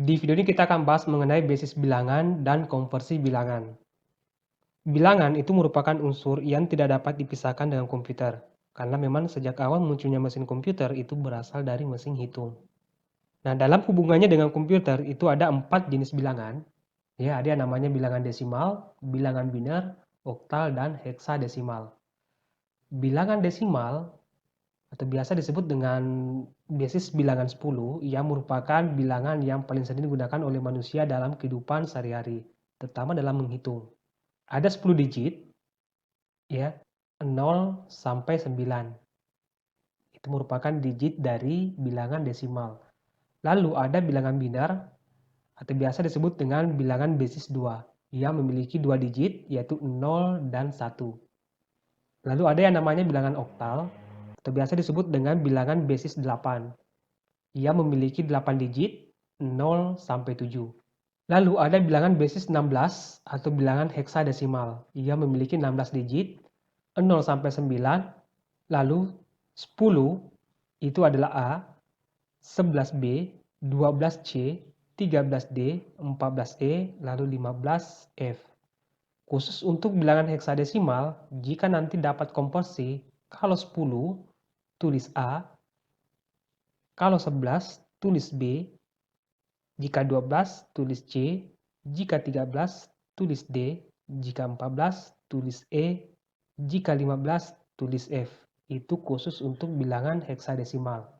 Di video ini kita akan bahas mengenai basis bilangan dan konversi bilangan. Bilangan itu merupakan unsur yang tidak dapat dipisahkan dengan komputer, karena memang sejak awal munculnya mesin komputer itu berasal dari mesin hitung. Nah, dalam hubungannya dengan komputer itu ada 4 jenis bilangan. Ya, ada yang namanya bilangan desimal, bilangan biner, oktal, dan heksadesimal. Bilangan desimal atau biasa disebut dengan basis bilangan 10 yang merupakan bilangan yang paling sering digunakan oleh manusia dalam kehidupan sehari-hari, terutama dalam menghitung. Ada 10 digit, ya, 0 sampai 9. Itu merupakan digit dari bilangan desimal. Lalu ada bilangan biner atau biasa disebut dengan bilangan basis 2 yang memiliki 2 digit yaitu 0 dan 1. Lalu ada yang namanya bilangan oktal atau biasa disebut dengan bilangan basis 8 yang memiliki 8 digit 0 sampai 7. Lalu ada bilangan basis 16 atau bilangan heksadesimal yang memiliki 16 digit 0 sampai 9. Lalu 10 itu adalah A, 11B, 12C, 13D, 14E, lalu 15F. Khusus untuk bilangan heksadesimal, jika nanti dapat konversi, kalau 10 tulis A, kalau 11 tulis B, jika 12 tulis C, jika 13 tulis D, jika 14 tulis E, jika 15 tulis F. Itu khusus untuk bilangan heksadesimal.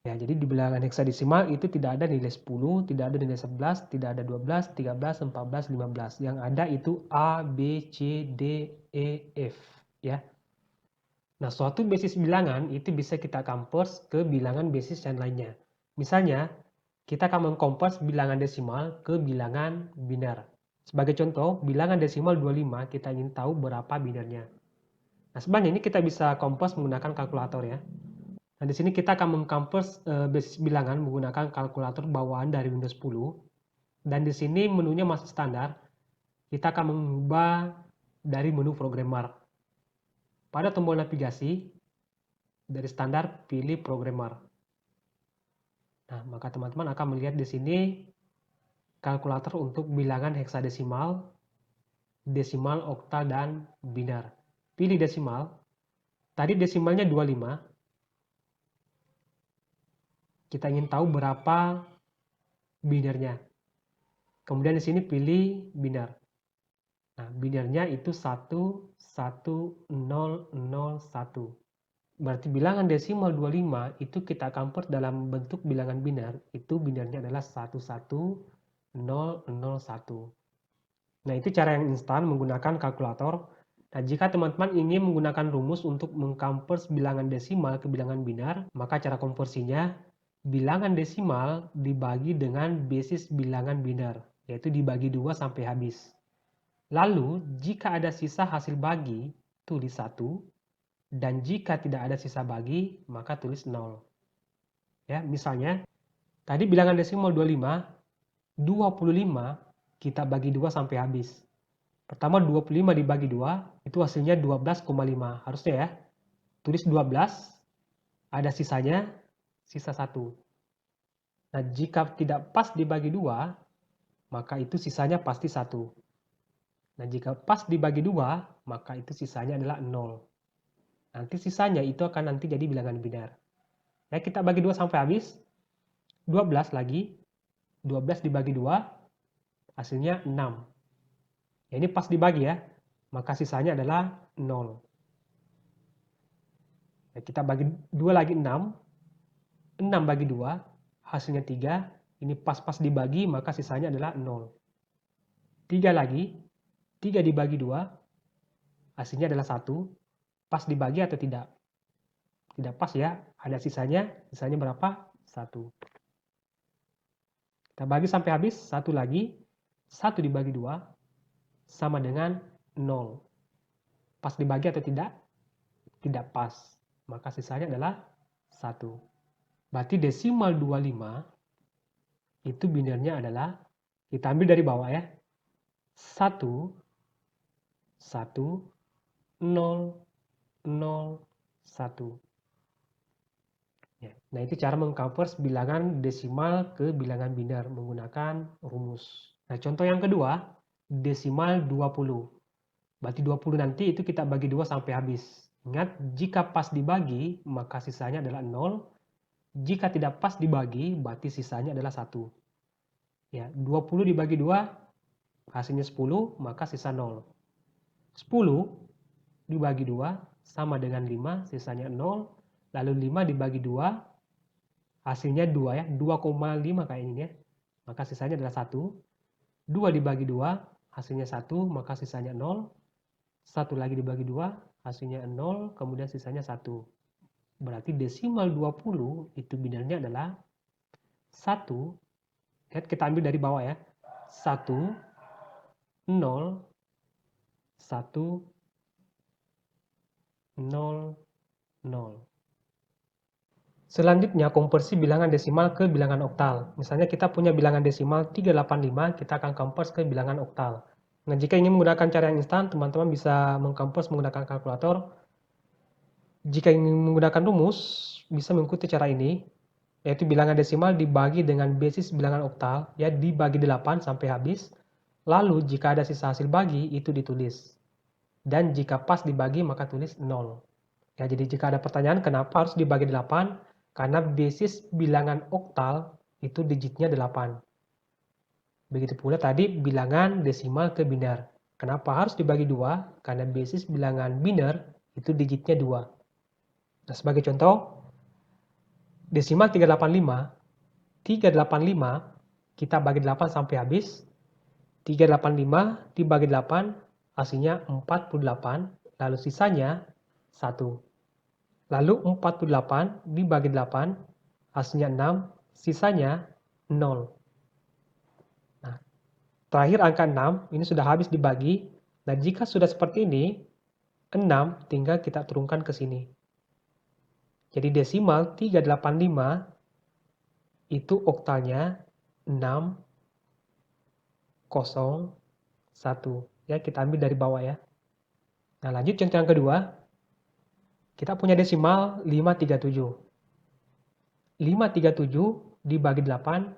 Ya, jadi di bilangan heksadesimal itu tidak ada nilai 10, tidak ada nilai 11, tidak ada 12, 13, 14, 15. Yang ada itu A, B, C, D, E, F. Ya. Nah, suatu basis bilangan itu bisa kita convert ke bilangan basis yang lainnya. Misalnya, kita akan mengkonvers bilangan desimal ke bilangan biner. Sebagai contoh, bilangan desimal 25 kita ingin tahu berapa binernya. Nah, sebenarnya ini kita bisa konvers menggunakan kalkulator ya. Nah, di sini kita akan mengconvert basis bilangan menggunakan kalkulator bawaan dari Windows 10. Dan di sini menunya masih standar. Kita akan mengubah dari menu programmer. Pada tombol navigasi, dari standar pilih programmer. Nah, maka teman-teman akan melihat di sini kalkulator untuk bilangan heksadesimal, desimal, oktal, dan biner. Pilih desimal. Tadi desimalnya 25. Kita ingin tahu berapa binernya. Kemudian di sini pilih biner. Nah, binernya itu 1, 1, 0, 0, 1. Berarti bilangan desimal 25 itu kita convert dalam bentuk bilangan biner, itu binernya adalah 1, 1, 0, 0, 1. Nah, itu cara yang instan menggunakan kalkulator. Nah, jika teman-teman ingin menggunakan rumus untuk mengconvert bilangan desimal ke bilangan biner, maka cara konversinya bilangan desimal dibagi dengan basis bilangan biner, yaitu dibagi 2 sampai habis. Lalu, jika ada sisa hasil bagi, tulis 1, dan jika tidak ada sisa bagi, maka tulis 0. Ya, misalnya, tadi bilangan desimal 25, 25 kita bagi 2 sampai habis. Pertama 25 dibagi 2, itu hasilnya 12,5. Harusnya ya, tulis 12, ada sisanya, sisa 1. Nah, jika tidak pas dibagi 2, maka itu sisanya pasti 1. Nah, jika pas dibagi 2, maka itu sisanya adalah 0. Nanti sisanya itu akan nanti jadi bilangan biner. Ya, kita bagi 2 sampai habis, 12 lagi, 12 dibagi 2, hasilnya 6. Ya, ini pas dibagi ya, maka sisanya adalah 0. Ya, kita bagi 2 lagi 6, 6 bagi 2, hasilnya 3, ini pas-pas dibagi, maka sisanya adalah 0. 3 lagi, 3 dibagi 2, hasilnya adalah 1, pas dibagi atau tidak? Tidak pas ya, ada sisanya berapa? 1. Kita bagi sampai habis, 1 lagi, 1 dibagi 2, sama dengan 0. Pas dibagi atau tidak? Tidak pas. Maka sisanya adalah 1. Berarti desimal 25 itu binernya adalah, kita ambil dari bawah ya, 1, 1, 0, 0, 1. Ya. Nah, itu cara mengconvert bilangan desimal ke bilangan biner menggunakan rumus. Nah, contoh yang kedua, desimal 20. Berarti 20 nanti itu kita bagi 2 sampai habis. Ingat, jika pas dibagi, maka sisanya adalah 0. Jika tidak pas dibagi, berarti sisanya adalah 1. Ya, 20 dibagi 2, hasilnya 10, maka sisa 0. 10 dibagi 2 sama dengan 5, sisanya 0. Lalu 5 dibagi 2, hasilnya 2 ya, 2,5 kayak ini ya. Maka sisanya adalah 1. 2 dibagi 2, hasilnya 1, maka sisanya 0. 1 lagi dibagi 2, hasilnya 0, kemudian sisanya 1. Berarti desimal 20 itu binarnya adalah 1. Lihat, kita ambil dari bawah ya. 1, 0, 1, 0, 0. Selanjutnya, konversi bilangan desimal ke bilangan oktal. Misalnya kita punya bilangan desimal 385, kita akan convert ke bilangan oktal. Nah, jika ingin menggunakan cara yang instan, teman-teman bisa mengconvert menggunakan kalkulator. Jika ingin menggunakan rumus, bisa mengikuti cara ini, yaitu bilangan desimal dibagi dengan basis bilangan oktal, ya dibagi 8 sampai habis. Lalu, jika ada sisa hasil bagi, itu ditulis. Dan jika pas dibagi, maka tulis 0. Ya, jadi jika ada pertanyaan kenapa harus dibagi 8, karena basis bilangan oktal itu digitnya 8. Begitu pula tadi bilangan desimal ke biner. Kenapa harus dibagi 2? Karena basis bilangan biner itu digitnya 2. Nah, sebagai contoh, desimal 385 kita bagi 8 sampai habis. 385 dibagi 8 hasilnya 48, lalu sisanya 1. Lalu 48 dibagi 8 hasilnya 6, sisanya 0. Nah, terakhir angka 6 ini sudah habis dibagi. Nah, jika sudah seperti ini, 6 tinggal kita turunkan ke sini. Jadi desimal 385 itu oktalnya 6, 0, 1. Ya, kita ambil dari bawah ya. Nah, lanjut contoh yang kedua. Kita punya desimal 537. 537 dibagi 8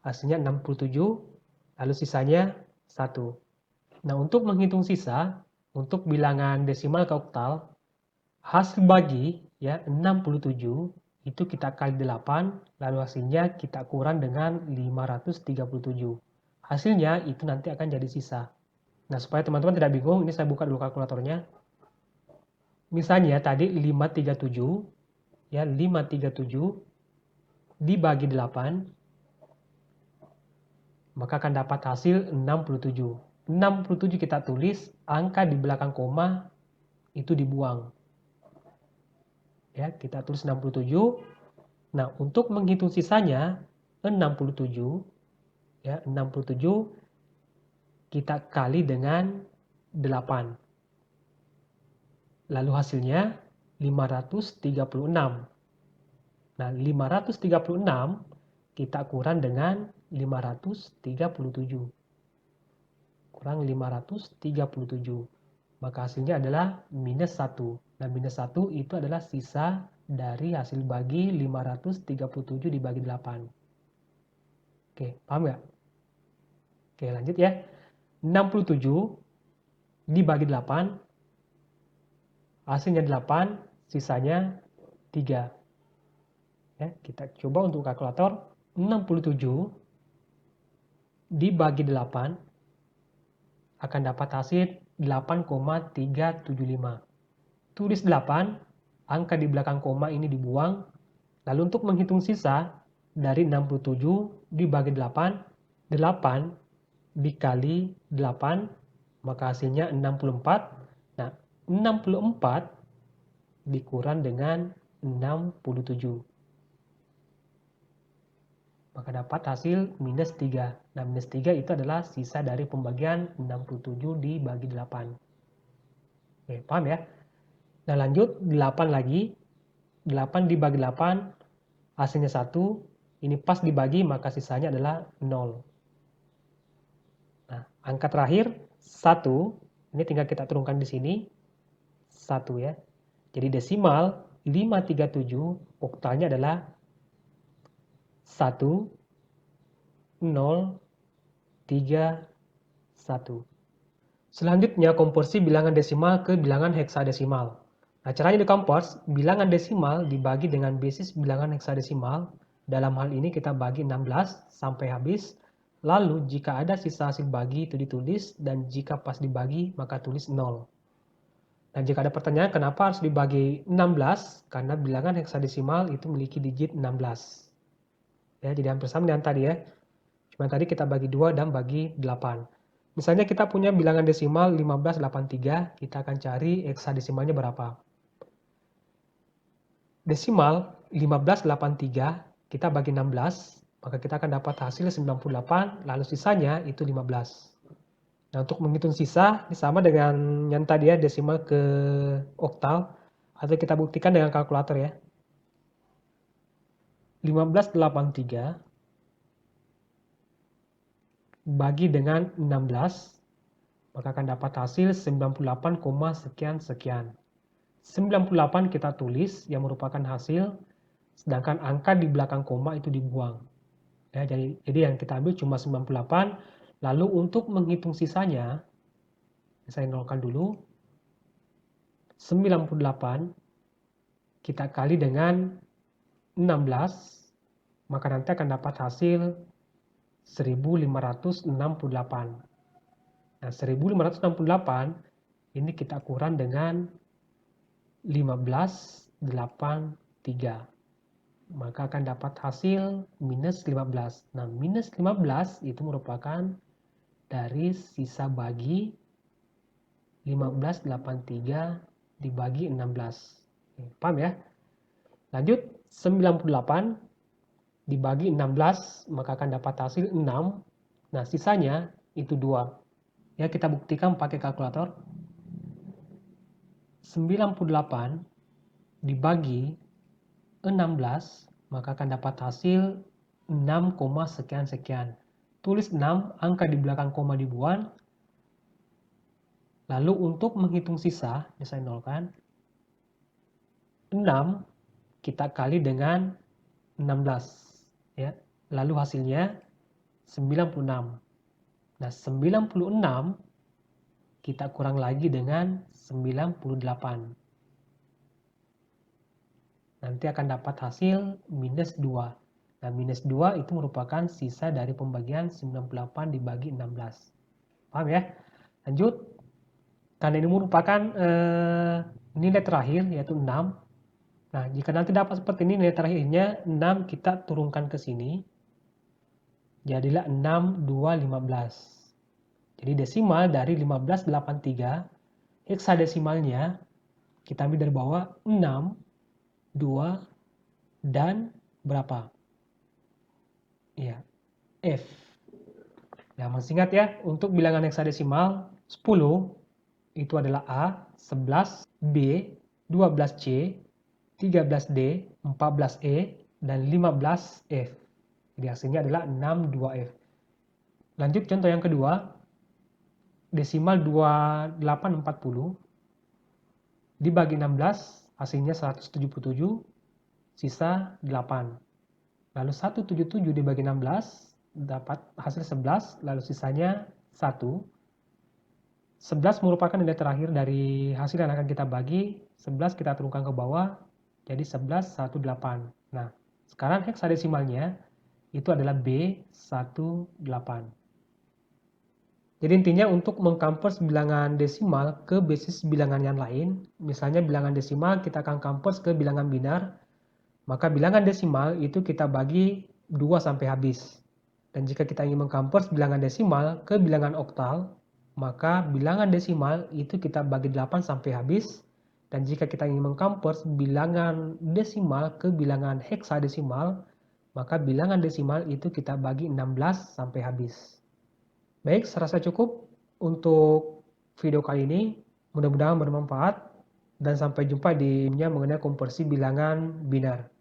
hasilnya 67, lalu sisanya 1. Nah, untuk menghitung sisa, untuk bilangan desimal ke oktal, hasil bagi ya 67 itu kita kali 8, lalu hasilnya kita kurang dengan 537. Hasilnya itu nanti akan jadi sisa. Nah, supaya teman-teman tidak bingung, ini saya buka dulu kalkulatornya. Misalnya tadi 537, ya 537 dibagi 8, maka akan dapat hasil 67. 67 kita tulis, angka di belakang koma itu dibuang. Ya, kita tulis 67. Nah, untuk menghitung sisanya 67, ya 67 kita kali dengan 8. Lalu hasilnya 536. Nah, 536 kita kurang dengan 537. Kurang 537. Maka hasilnya adalah minus 1. Nah, minus 1 itu adalah sisa dari hasil bagi 537 dibagi 8. Oke, paham nggak? Oke, lanjut ya. 67 dibagi 8, hasilnya 8, sisanya 3. Ya, kita coba untuk kalkulator. 67 dibagi 8 akan dapat hasil 8,375. Tulis 8, angka di belakang koma ini dibuang. Lalu untuk menghitung sisa dari 67 dibagi 8, 8 dikali 8, maka hasilnya 64. Nah, 64 dikurang dengan 67. Maka dapat hasil minus 3. Nah, minus 3 itu adalah sisa dari pembagian 67 dibagi 8. Oke, paham ya? Nah, lanjut 8 lagi. 8 dibagi 8, hasilnya 1. Ini pas dibagi, maka sisanya adalah 0. Nah, angka terakhir 1. Ini tinggal kita turunkan di sini. 1 ya. Jadi desimal 537, oktalnya adalah 1, 0, 3, 1. Selanjutnya, konversi bilangan desimal ke bilangan heksadesimal. Nah, caranya dikompres, bilangan desimal dibagi dengan basis bilangan heksadesimal. Dalam hal ini kita bagi 16 sampai habis. Lalu, jika ada sisa hasil bagi itu ditulis, dan jika pas dibagi, maka tulis 0. Dan jika ada pertanyaan kenapa harus dibagi 16, karena bilangan heksadesimal itu memiliki digit 16. Ya, jadi hampir sama dengan tadi ya. Cuma tadi kita bagi 2 dan bagi 8. Misalnya kita punya bilangan desimal 1583, kita akan cari heksadesimalnya berapa. Desimal 1583, kita bagi 16, maka kita akan dapat hasil 98, lalu sisanya itu 15. Nah, untuk menghitung sisa, ini sama dengan yang tadi ya, desimal ke oktal, atau kita buktikan dengan kalkulator ya. 1583 bagi dengan 16, maka akan dapat hasil 98, sekian sekian. 98 kita tulis yang merupakan hasil, sedangkan angka di belakang koma itu dibuang. Ya, jadi yang kita ambil cuma 98, lalu untuk menghitung sisanya, saya nolkan dulu, 98 kita kali dengan 16, maka nanti akan dapat hasil 1568. Nah, 1568 ini kita kurang dengan 1583. Maka akan dapat hasil minus 15. Nah, minus 15 itu merupakan dari sisa bagi 1583 dibagi 16. Paham ya? Lanjut, 98 dibagi 16, maka akan dapat hasil 6. Nah, sisanya itu 2. Ya, kita buktikan pakai kalkulator. 98 dibagi 16, maka akan dapat hasil 6, sekian sekian. Tulis 6, angka di belakang koma dibuang. Lalu untuk menghitung sisa, ini saya nolkan. 6 kita kali dengan 16. Ya. Lalu hasilnya 96. Nah, 96 kita kurang lagi dengan 98. Nanti akan dapat hasil minus 2. Nah, minus 2 itu merupakan sisa dari pembagian 98 dibagi 16. Paham ya? Lanjut. Karena ini merupakan nilai terakhir, yaitu 6. Nah, jika nanti dapat seperti ini, nilai terakhirnya 6 kita turunkan ke sini. Jadilah 6, 2, 15. Jadi desimal dari 1583, heksadesimalnya kita ambil dari bawah 6, 2, dan berapa? Ya, F. Nah, masih ingat ya, untuk bilangan heksadesimal 10 itu adalah A, 11 B, 12 C, 13 D, 14 E, dan 15 F. Jadi hasilnya adalah 6, 2 F. Lanjut contoh yang kedua, desimal 2840 dibagi 16, hasilnya 177, sisa 8. Lalu 177 dibagi 16, dapat hasil 11, lalu sisanya 1. 11 merupakan nilai terakhir dari hasil yang akan kita bagi, 11 kita turunkan ke bawah, jadi 11, 18. Nah, sekarang heksadesimalnya itu adalah B18. Jadi intinya untuk mengkampers bilangan desimal ke basis bilangan yang lain, misalnya bilangan desimal kita akan kampers ke bilangan binar, maka bilangan desimal itu kita bagi 2 sampai habis. Dan jika kita ingin mengkampers bilangan desimal ke bilangan oktal, maka bilangan desimal itu kita bagi 8 sampai habis. Dan jika kita ingin mengkampers bilangan desimal ke bilangan heksadesimal, maka bilangan desimal itu kita bagi 16 sampai habis. Baik, saya rasa cukup untuk video kali ini. Mudah-mudahan bermanfaat. Dan sampai jumpa di mengenai konversi bilangan binar.